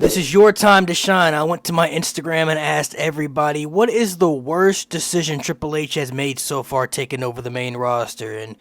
This is your time to shine. I went to my Instagram and asked everybody, what is the worst decision Triple H has made so far taking over the main roster? And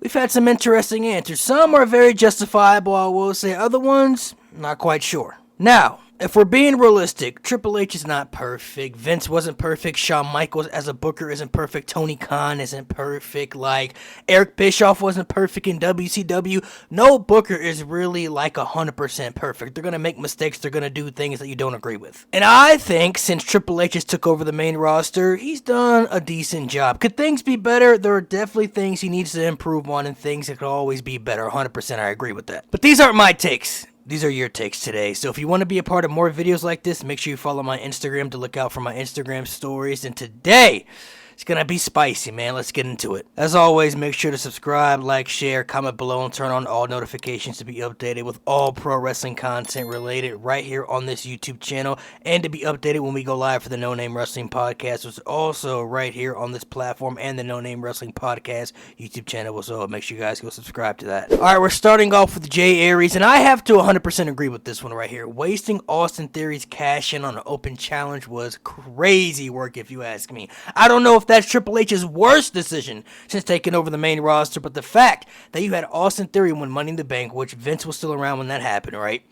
we've had some interesting answers. Some are very justifiable, I will say. Other ones, not quite sure. Now, if we're being realistic, Triple H is not perfect. Vince wasn't perfect. Shawn Michaels as a booker isn't perfect. Tony Khan isn't perfect. Like, Eric Bischoff wasn't perfect in WCW. No booker is really like 100% perfect. They're going to make mistakes. They're going to do things that you don't agree with. And I think since Triple H has took over the main roster, he's done a decent job. Could things be better? There are definitely things he needs to improve on and things that could always be better. 100% I agree with that. But these aren't my takes. These are your takes today. So if you want to be a part of more videos like this, make sure you follow my Instagram to look out for my Instagram stories. And today, it's going to be spicy, man. Let's get into it. As always, make sure to subscribe, like, share, comment below, and turn on all notifications to be updated with all pro wrestling content related right here on this YouTube channel, and to be updated when we go live for the No Name Wrestling Podcast, which is also right here on this platform, and the No Name Wrestling Podcast YouTube channel. So make sure you guys go subscribe to that. All right, we're starting off with Jay Aries, and I have to 100% agree with this one right here. Wasting Austin Theory's cash in on an open challenge was crazy work, if you ask me. I don't know if that's Triple H's worst decision since taking over the main roster, but the fact that you had Austin Theory win Money in the Bank, which Vince was still around when that happened, right?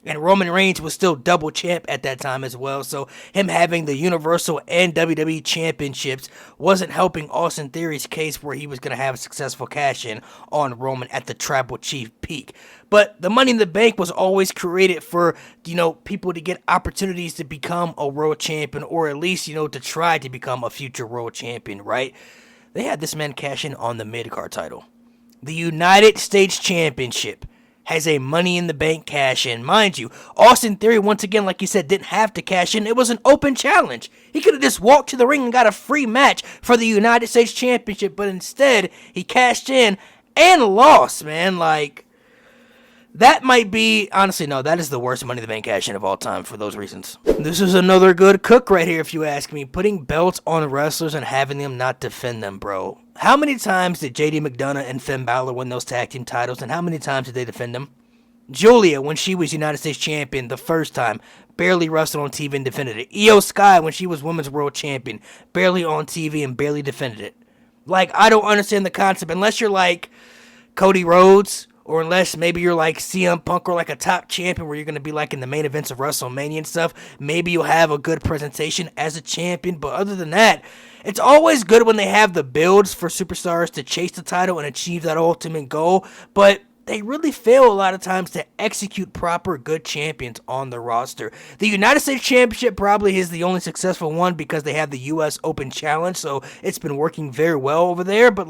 And Roman Reigns was still double champ at that time as well, so him having the Universal and WWE championships wasn't helping Austin Theory's case where he was going to have a successful cash-in on Roman at the Tribal Chief peak. But the Money in the Bank was always created for, people to get opportunities to become a world champion, or at least, to try to become a future world champion, right? They had this man cash in on the mid-card title. The United States Championship has a Money in the Bank cash in. Mind you, Austin Theory, once again, like you said, didn't have to cash in. It was an open challenge. He could have just walked to the ring and got a free match for the United States Championship, but instead, he cashed in and lost, man. That might be, honestly, no, that is the worst Money in the Bank cash-in of all time for those reasons. This is another good cook right here, if you ask me. Putting belts on wrestlers and having them not defend them, bro. How many times did JD McDonough and Finn Balor win those tag team titles, and how many times did they defend them? Julia, when she was United States Champion the first time, barely wrestled on TV and defended it. Io Sky, when she was Women's World Champion, barely on TV and barely defended it. I don't understand the concept, unless you're like Cody Rhodes, or unless maybe you're like CM Punk or like a top champion where you're going to be like in the main events of WrestleMania and stuff. Maybe you'll have a good presentation as a champion. But other than that, it's always good when they have the builds for superstars to chase the title and achieve that ultimate goal. But they really fail a lot of times to execute proper good champions on the roster. The United States Championship probably is the only successful one because they have the U.S. Open Challenge. So it's been working very well over there. But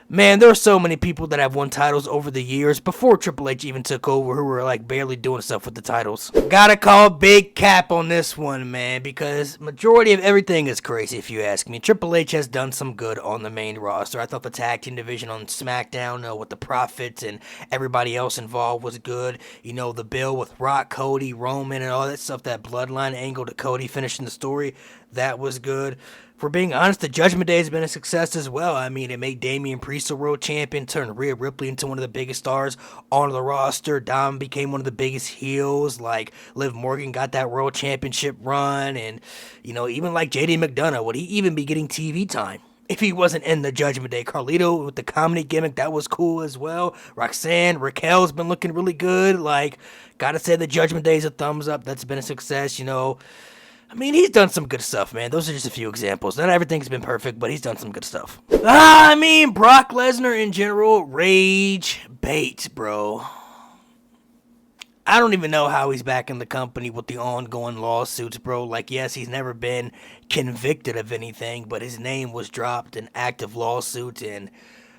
man, there are so many people that have won titles over the years before Triple H even took over who were barely doing stuff with the titles. Gotta call Big Cap on this one, man, because majority of everything is crazy if you ask me. Triple H has done some good on the main roster. I thought the tag team division on SmackDown with the Profits and everybody else involved was good. The bill with Rock, Cody, Roman, and all that stuff, that bloodline angle to Cody finishing the story, that was good. For being honest, the Judgment Day has been a success as well. I mean, it made Damian Priest a world champion, turned Rhea Ripley into one of the biggest stars on the roster. Dom became one of the biggest heels. Liv Morgan got that world championship run. And, even JD McDonough, would he even be getting TV time if he wasn't in the Judgment Day? Carlito with the comedy gimmick, that was cool as well. Raquel's been looking really good. Gotta say the Judgment Day is a thumbs up. That's been a success, I mean, he's done some good stuff, man. Those are just a few examples. Not everything's been perfect, but he's done some good stuff. Brock Lesnar in general, rage bait, bro. I don't even know how he's back in the company with the ongoing lawsuits, bro. Yes, he's never been convicted of anything, but his name was dropped in active lawsuits, and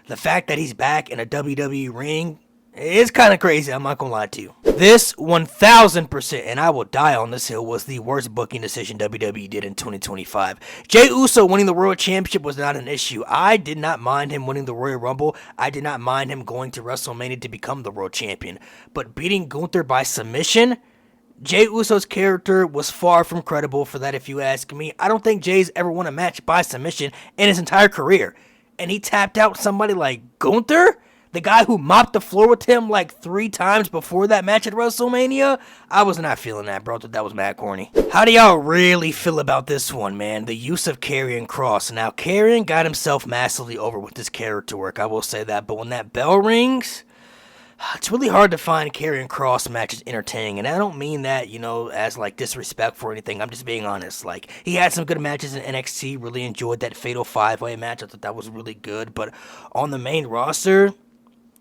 the fact that he's back in a WWE ring, it's kind of crazy, I'm not going to lie to you. This 1,000%, and I will die on this hill, was the worst booking decision WWE did in 2025. Jey Uso winning the World Championship was not an issue. I did not mind him winning the Royal Rumble. I did not mind him going to WrestleMania to become the World Champion. But beating Gunther by submission, Jey Uso's character was far from credible for that, if you ask me. I don't think Jey's ever won a match by submission in his entire career. And he tapped out somebody like Gunther? the guy who mopped the floor with him like 3 times before that match at WrestleMania, I was not feeling that, bro. I thought that was mad corny. How do y'all really feel about this one, man? The use of Karrion Kross. Now, Karrion got himself massively over with his character work, I will say that, but when that bell rings, it's really hard to find Karrion Kross matches entertaining, and I don't mean that, as, like, disrespectful or anything. I'm just being honest. Like, he had some good matches in NXT, really enjoyed that Fatal 5-Way match. I thought that was really good, but on the main roster,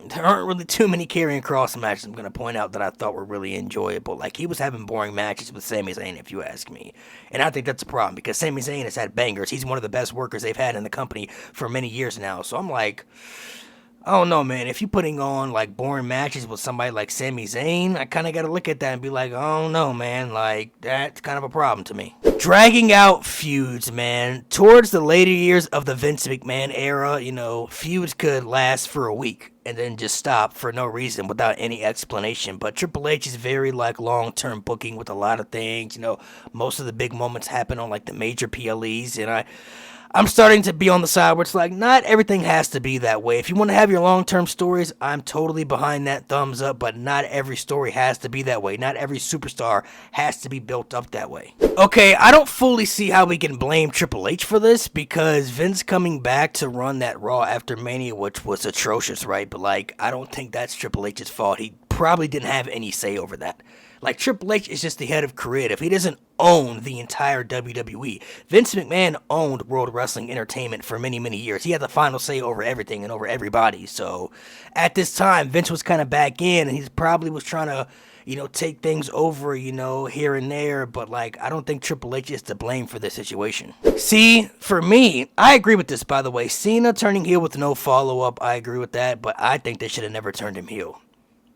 there aren't really too many Karrion Kross matches I'm going to point out that I thought were really enjoyable. Like, he was having boring matches with Sami Zayn, if you ask me. And I think that's a problem, because Sami Zayn has had bangers. He's one of the best workers they've had in the company for many years now. So I'm like, I don't know, man. If you're putting on, like, boring matches with somebody like Sami Zayn, I kind of got to look at that and be like, I don't know, man. Like, that's kind of a problem to me. Dragging out feuds, man. Towards the later years of the Vince McMahon era, feuds could last for a week and then just stop for no reason without any explanation. But Triple H is very, like, long-term booking with a lot of things. Most of the big moments happen on, like, the major PLEs, and I'm starting to be on the side where it's like, not everything has to be that way. If you want to have your long-term stories, I'm totally behind that, thumbs up, but not every story has to be that way. Not every superstar has to be built up that way. Okay, I don't fully see how we can blame Triple H for this, because Vince coming back to run that Raw after Mania, which was atrocious, right? But, like, I don't think that's Triple H's fault. He probably didn't have any say over that. Like, Triple H is just the head of creative. He doesn't own the entire WWE. Vince McMahon owned World Wrestling Entertainment for many, many years. He had the final say over everything and over everybody. So, at this time, Vince was kind of back in, and he probably was trying to, take things over, here and there. But, like, I don't think Triple H is to blame for this situation. See, for me, I agree with this, by the way. Cena turning heel with no follow-up, I agree with that. But I think they should have never turned him heel.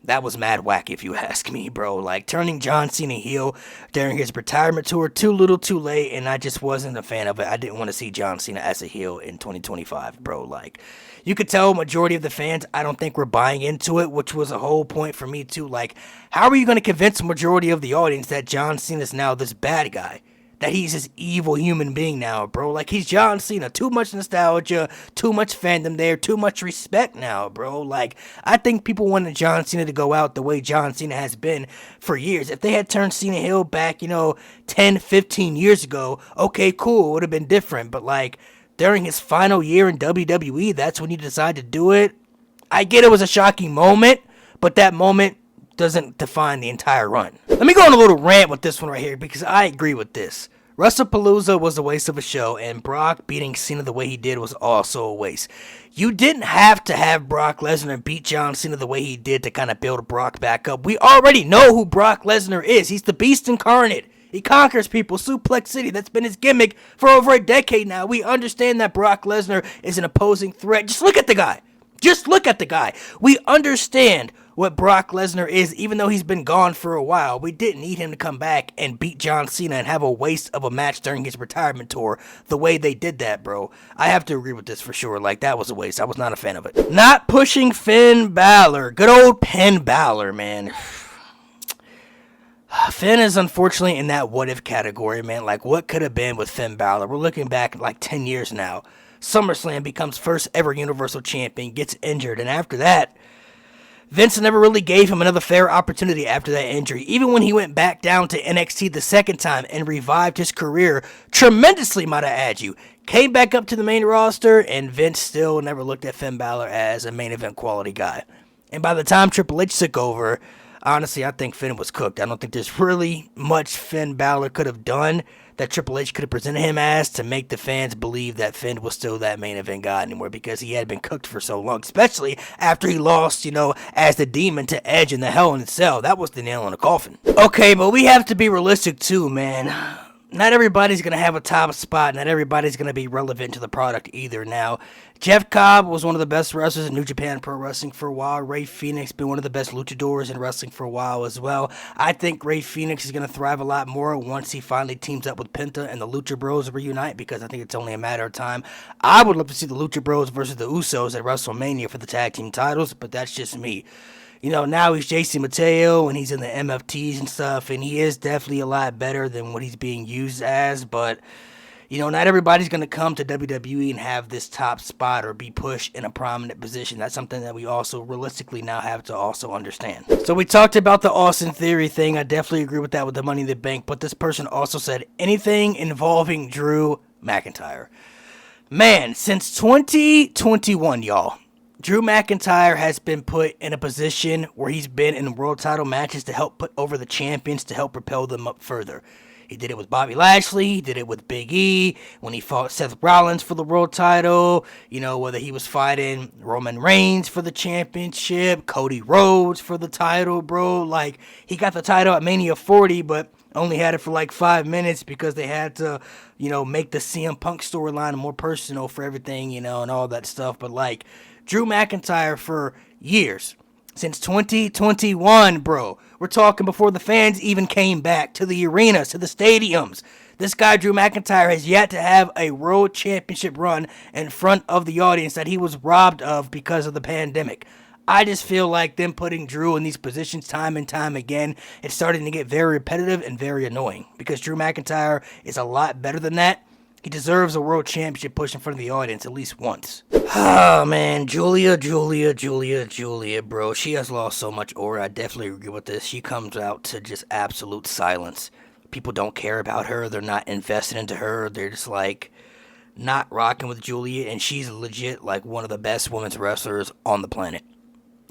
That was mad whack, if you ask me, bro. Like, turning John Cena heel during his retirement tour, too little, too late, and I just wasn't a fan of it. I didn't want to see John Cena as a heel in 2025, bro. Like, you could tell majority of the fans, I don't think, were buying into it, which was a whole point for me, too. Like, how are you going to convince the majority of the audience that John Cena's now this bad guy? That he's this evil human being now, bro. Like, he's John Cena. Too much nostalgia, too much fandom there, too much respect now, bro. Like, I think people wanted John Cena to go out the way John Cena has been for years. If they had turned Cena heel back, 10, 15 years ago, okay, cool, it would have been different. But, like, during his final year in WWE, that's when you decide to do it. I get it was a shocking moment, but that moment doesn't define the entire run. Let me go on a little rant with this one right here, because I agree with this. WrestlePalooza was a waste of a show, and Brock beating Cena the way he did was also a waste. You didn't have to have Brock Lesnar beat John Cena the way he did to kind of build Brock back up. We already know who Brock Lesnar is. He's the Beast Incarnate. He conquers people, Suplex City. That's been his gimmick for over a decade now. We understand that Brock Lesnar is an opposing threat. Just look at the guy. Just look at the guy. We understand what Brock Lesnar is, even though he's been gone for a while. We didn't need him to come back and beat John Cena and have a waste of a match during his retirement tour the way they did that, bro. I have to agree with this for sure. Like, that was a waste. I was not a fan of it. Not pushing Finn Balor. Good old Finn Balor, man. Finn is unfortunately in that what-if category, man. Like, what could have been with Finn Balor? We're looking back like 10 years now. SummerSlam becomes first ever Universal Champion, gets injured, and after that, Vince never really gave him another fair opportunity after that injury. Even when he went back down to NXT the second time and revived his career tremendously, might I add you, came back up to the main roster, and Vince still never looked at Finn Balor as a main event quality guy. And by the time Triple H took over, honestly, I think Finn was cooked. I don't think there's really much Finn Balor could have done that Triple H could have presented him as to make the fans believe that Finn was still that main event guy anymore, because he had been cooked for so long, especially after he lost, as the Demon to Edge in the Hell in a Cell. That was the nail in the coffin. Okay, but we have to be realistic too, man. Not everybody's going to have a top spot. Not everybody's going to be relevant to the product either. Now, Jeff Cobb was one of the best wrestlers in New Japan Pro Wrestling for a while. Rey Fenix been one of the best luchadors in wrestling for a while as well. I think Rey Fenix is going to thrive a lot more once he finally teams up with Penta and the Lucha Bros reunite, because I think it's only a matter of time. I would love to see the Lucha Bros versus the Usos at WrestleMania for the tag team titles, but that's just me. Now he's JC Mateo, and he's in the MFTs and stuff, and he is definitely a lot better than what he's being used as, but You know, not everybody's going to come to WWE and have this top spot or be pushed in a prominent position. That's something that we also realistically now have to also understand. So we talked about the Austin Theory thing. I definitely agree with that with the Money in the Bank. But this person also said anything involving Drew McIntyre. Man, since 2021, y'all, Drew McIntyre has been put in a position where he's been in world title matches to help put over the champions, to help propel them up further. He did it with Bobby Lashley. He did it with Big E when he fought Seth Rollins for the world title. You know, whether he was fighting Roman Reigns for the championship, Cody Rhodes for the title, bro. Like, he got the title at Mania 40, but only had it for like 5 minutes because they had to, you know, make the CM Punk storyline more personal for everything, you know, and all that stuff. But like, Drew McIntyre for years, since 2021, bro. We're talking before the fans even came back to the arenas, to the stadiums. This guy, Drew McIntyre, has yet to have a world championship run in front of the audience that he was robbed of because of the pandemic. I just feel like them putting Drew in these positions time and time again, it's starting to get very repetitive and very annoying because Drew McIntyre is a lot better than that. He deserves a world championship push in front of the audience at least once. Oh, man. Julia, bro. She has lost so much aura. I definitely agree with this. She comes out to just absolute silence. People don't care about her. They're not invested into her. They're just, like, not rocking with Julia. And she's legit, like, one of the best women's wrestlers on the planet.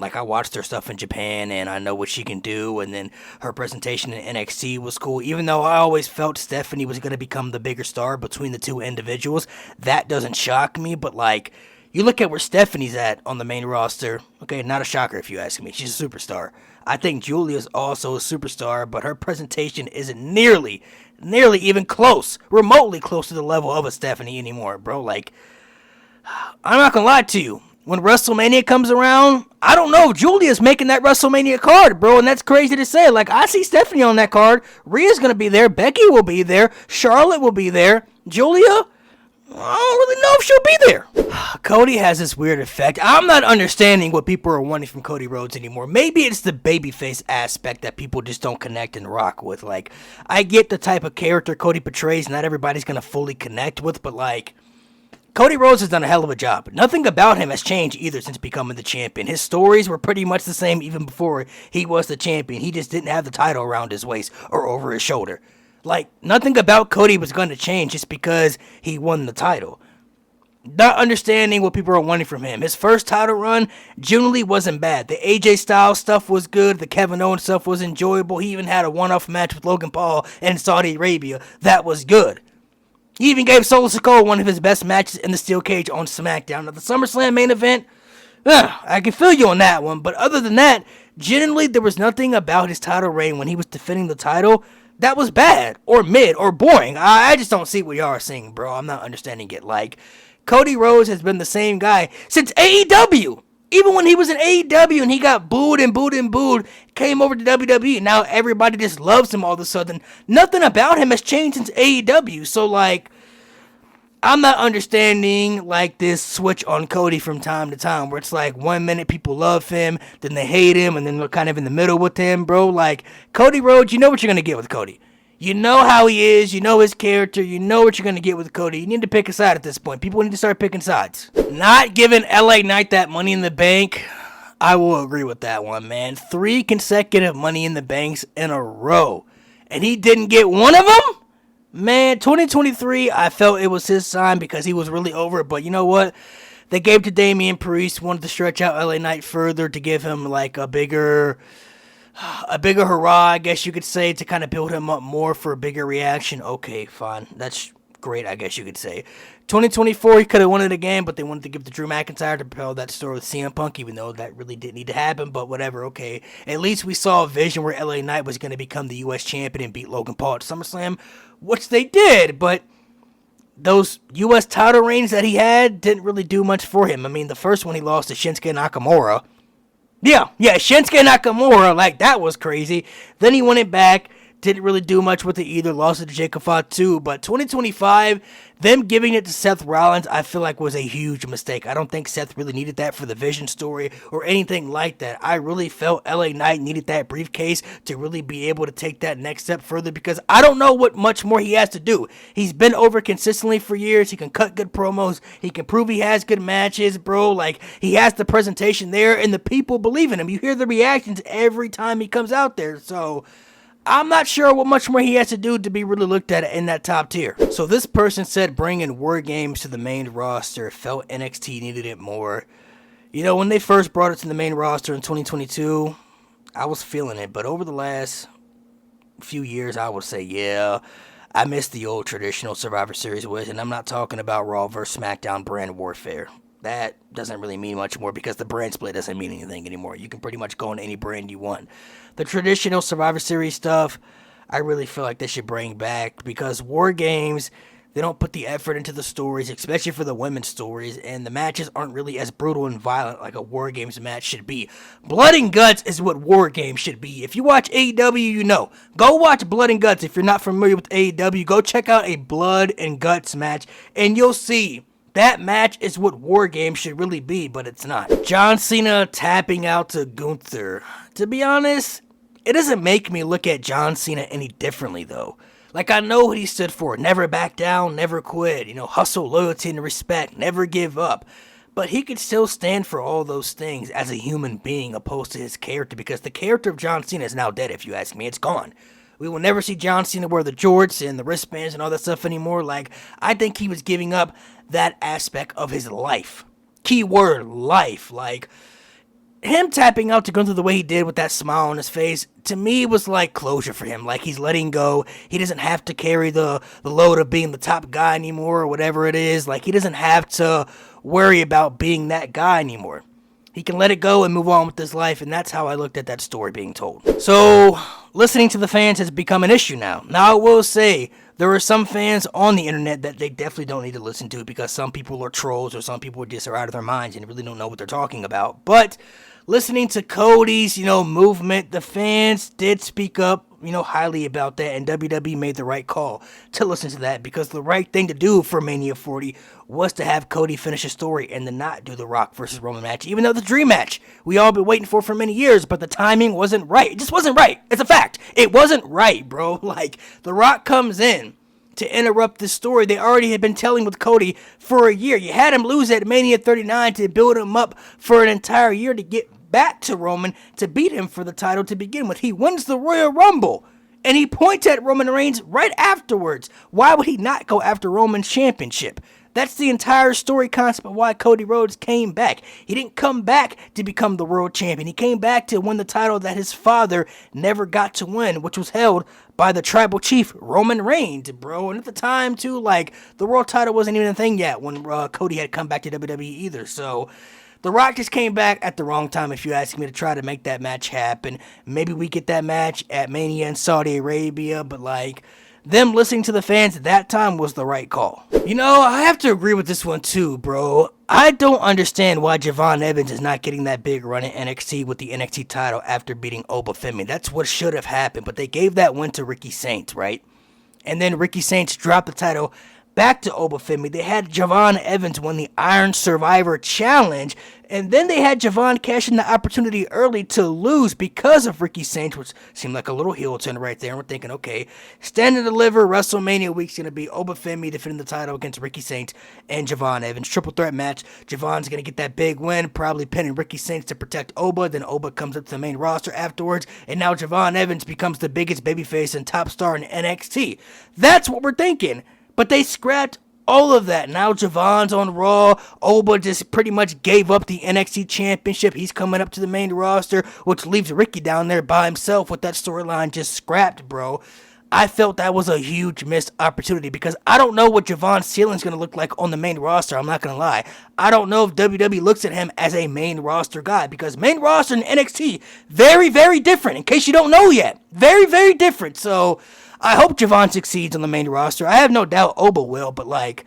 Like, I watched her stuff in Japan, and I know what she can do, and then her presentation in NXT was cool. Even though I always felt Stephanie was going to become the bigger star between the two individuals, that doesn't shock me, but, like, you look at where Stephanie's at on the main roster, okay, not a shocker if you ask me. She's a superstar. I think Julia's also a superstar, but her presentation isn't nearly even close, remotely close to the level of a Stephanie anymore, bro. Like, I'm not going to lie to you. When WrestleMania comes around, I don't know. Julia's making that WrestleMania card, bro, and that's crazy to say. Like, I see Stephanie on that card. Rhea's going to be there. Becky will be there. Charlotte will be there. Julia, I don't really know if she'll be there. Cody has this weird effect. I'm not understanding what people are wanting from Cody Rhodes anymore. Maybe it's the babyface aspect that people just don't connect and rock with. Like, I get the type of character Cody portrays, not everybody's going to fully connect with, but, like, Cody Rhodes has done a hell of a job. Nothing about him has changed either since becoming the champion. His stories were pretty much the same even before he was the champion. He just didn't have the title around his waist or over his shoulder. Like, nothing about Cody was going to change just because he won the title. Not understanding what people are wanting from him. His first title run generally wasn't bad. The AJ Styles stuff was good. The Kevin Owens stuff was enjoyable. He even had a one-off match with Logan Paul in Saudi Arabia. That was good. He even gave Solo Sikoa one of his best matches in the steel cage on SmackDown. Now, the SummerSlam main event, I can feel you on that one. But other than that, generally, there was nothing about his title reign when he was defending the title that was bad or mid or boring. I just don't see what y'all are saying, bro. I'm not understanding it. Like, Cody Rhodes has been the same guy since AEW. Even when he was in AEW and he got booed, came over to WWE, now everybody just loves him all of a sudden. Nothing about him has changed since AEW. So, like, I'm not understanding, like, this switch on Cody from time to time, where it's like 1 minute people love him, then they hate him, and then they're kind of in the middle with him, bro. Like, Cody Rhodes, you know what you're going to get with Cody. You know how he is, you know his character, you know what you're going to get with Cody. You need to pick a side at this point. People need to start picking sides. Not giving LA Knight that Money in the Bank, I will agree with that one, man. 3 consecutive Money in the Banks in a row, and he didn't get one of them? Man, 2023, I felt it was his sign because he was really over it, but you know what? They gave to Damian Priest, wanted to stretch out LA Knight further to give him, like, a bigger hurrah, I guess you could say, to kind of build him up more for a bigger reaction. Okay, fine. That's great, I guess you could say. 2024, he could have won it again, but they wanted to give to Drew McIntyre to propel that story with CM Punk, even though that really didn't need to happen, but whatever, okay. At least we saw a vision where LA Knight was going to become the U.S. champion and beat Logan Paul at SummerSlam, which they did, but those U.S. title reigns that he had didn't really do much for him. I mean, the first one he lost to Shinsuke Nakamura. Yeah, Shinsuke Nakamura, like, that was crazy. Then he won it back didn't really do much with it either. Lost it to Jacob Fatu. But 2025, them giving it to Seth Rollins, I feel like was a huge mistake. I don't think Seth really needed that for the Vision story or anything like that. I really felt LA Knight needed that briefcase to really be able to take that next step further, because I don't know what much more he has to do. He's been over consistently for years. He can cut good promos. He can prove he has good matches, bro. Like, he has the presentation there, and the people believe in him. You hear the reactions every time he comes out there. So I'm not sure what much more he has to do to be really looked at in that top tier. So this person said bringing War Games to the main roster, felt NXT needed it more. You know, when they first brought it to the main roster in 2022, I was feeling it. But over the last few years, I would say, yeah, I miss the old traditional Survivor Series with, and I'm not talking about Raw vs. SmackDown brand warfare. That doesn't really mean much more because the brand split doesn't mean anything anymore. You can pretty much go into any brand you want. The traditional Survivor Series stuff, I really feel like they should bring back, because War Games, they don't put the effort into the stories, especially for the women's stories, and the matches aren't really as brutal and violent like a War Games match should be. Blood and guts is what War Games should be. If you watch AEW, you know. Go watch Blood and Guts. If you're not familiar with AEW, go check out a Blood and Guts match, and you'll see that match is what War Games should really be, but it's not. John Cena tapping out to Gunther. To be honest, it doesn't make me look at John Cena any differently, though. Like, I know what he stood for. Never back down, never quit. You know, hustle, loyalty, and respect. Never give up. But he could still stand for all those things as a human being opposed to his character, because the character of John Cena is now dead, if you ask me. It's gone. We will never see John Cena wear the jorts and the wristbands and all that stuff anymore. Like, I think he was giving up that aspect of his life. Keyword, life. Like, him tapping out to Gunther the way he did with that smile on his face, to me, was like closure for him. Like, he's letting go. He doesn't have to carry the load of being the top guy anymore, or whatever it is. Like, he doesn't have to worry about being that guy anymore. He can let it go and move on with his life, and that's how I looked at that story being told. So, listening to the fans has become an issue now. Now, I will say, there are some fans on the internet that they definitely don't need to listen to, because some people are trolls, or some people just are out of their minds and really don't know what they're talking about. But listening to Cody's, movement, the fans did speak up, highly about that, and WWE made the right call to listen to that, because the right thing to do for Mania 40 was to have Cody finish his story and to not do the Rock versus Roman match, even though the dream match we all been waiting for many years, but the timing wasn't right. It just wasn't right. It's a fact. It wasn't right, bro. Like, the Rock comes in to interrupt this story they already had been telling with Cody for a year. You had him lose at Mania 39 to build him up for an entire year to get back to Roman to beat him for the title to begin with. He wins the Royal Rumble, and he points at Roman Reigns right afterwards. Why would he not go after Roman's championship? That's the entire story concept of why Cody Rhodes came back. He didn't come back to become the world champion. He came back to win the title that his father never got to win, which was held by the tribal chief, Roman Reigns, bro. And at the time, too, like, the world title wasn't even a thing yet when Cody had come back to WWE either. So The Rock just came back at the wrong time, if you ask me, to try to make that match happen. Maybe we get that match at Mania in Saudi Arabia, but, like, them listening to the fans at that time was the right call. I have to agree with this one too, bro. I don't understand why Javon Evans is not getting that big run in NXT with the NXT title after beating Oba Femi. That's what should have happened, but they gave that win to Ricky Saints, right? And then Ricky Saints dropped the title back to Oba Femi. They had Javon Evans win the Iron Survivor Challenge, and then they had Javon cash in the opportunity early to lose because of Ricky Saints, which seemed like a little heel turn right there. And we're thinking, okay, Stand and Deliver WrestleMania week's going to be Oba Femi defending the title against Ricky Saints and Javon Evans. Triple threat match. Javon's going to get that big win, probably pinning Ricky Saints to protect Oba. Then Oba comes up to the main roster afterwards, and now Javon Evans becomes the biggest babyface and top star in NXT. That's what we're thinking. But they scrapped all of that. Now Javon's on Raw. Oba just pretty much gave up the NXT championship. He's coming up to the main roster, which leaves Ricky down there by himself with that storyline just scrapped, bro. I felt that was a huge missed opportunity, because I don't know what Javon's ceiling's going to look like on the main roster. I'm not going to lie. I don't know if WWE looks at him as a main roster guy, because main roster and NXT, very, very different, in case you don't know yet. Very, very different. So I hope Javon succeeds on the main roster. I have no doubt Oba will, but, like,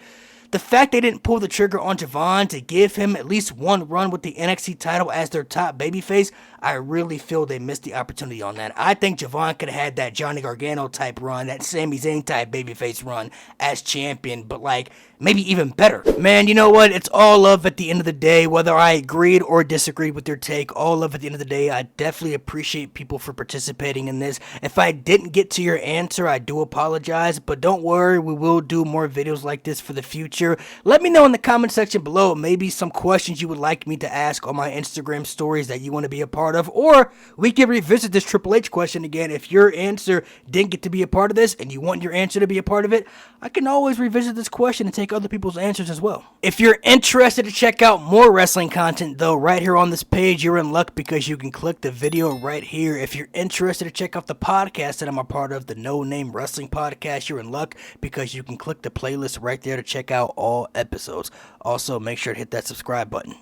the fact they didn't pull the trigger on Javon to give him at least one run with the NXT title as their top babyface, I really feel they missed the opportunity on that. I think Javon could have had that Johnny Gargano type run, that Sami Zayn type babyface run as champion, but like maybe even better. Man, you know what? It's all love at the end of the day, whether I agreed or disagreed with your take. All love at the end of the day. I definitely appreciate people for participating in this. If I didn't get to your answer, I do apologize, but don't worry, we will do more videos like this for the future. Let me know in the comment section below maybe some questions you would like me to ask on my Instagram stories that you want to be a part of, or we can revisit this Triple H question again. If your answer didn't get to be a part of this and you want your answer to be a part of it, I can always revisit this question and take other people's answers as well. If you're interested to check out more wrestling content though, right here on this page, you're in luck because you can click the video right here. If you're interested to check out the podcast that I'm a part of, the No Name Wrestling Podcast, you're in luck because you can click the playlist right there to check out all episodes. Also, make sure to hit that subscribe button.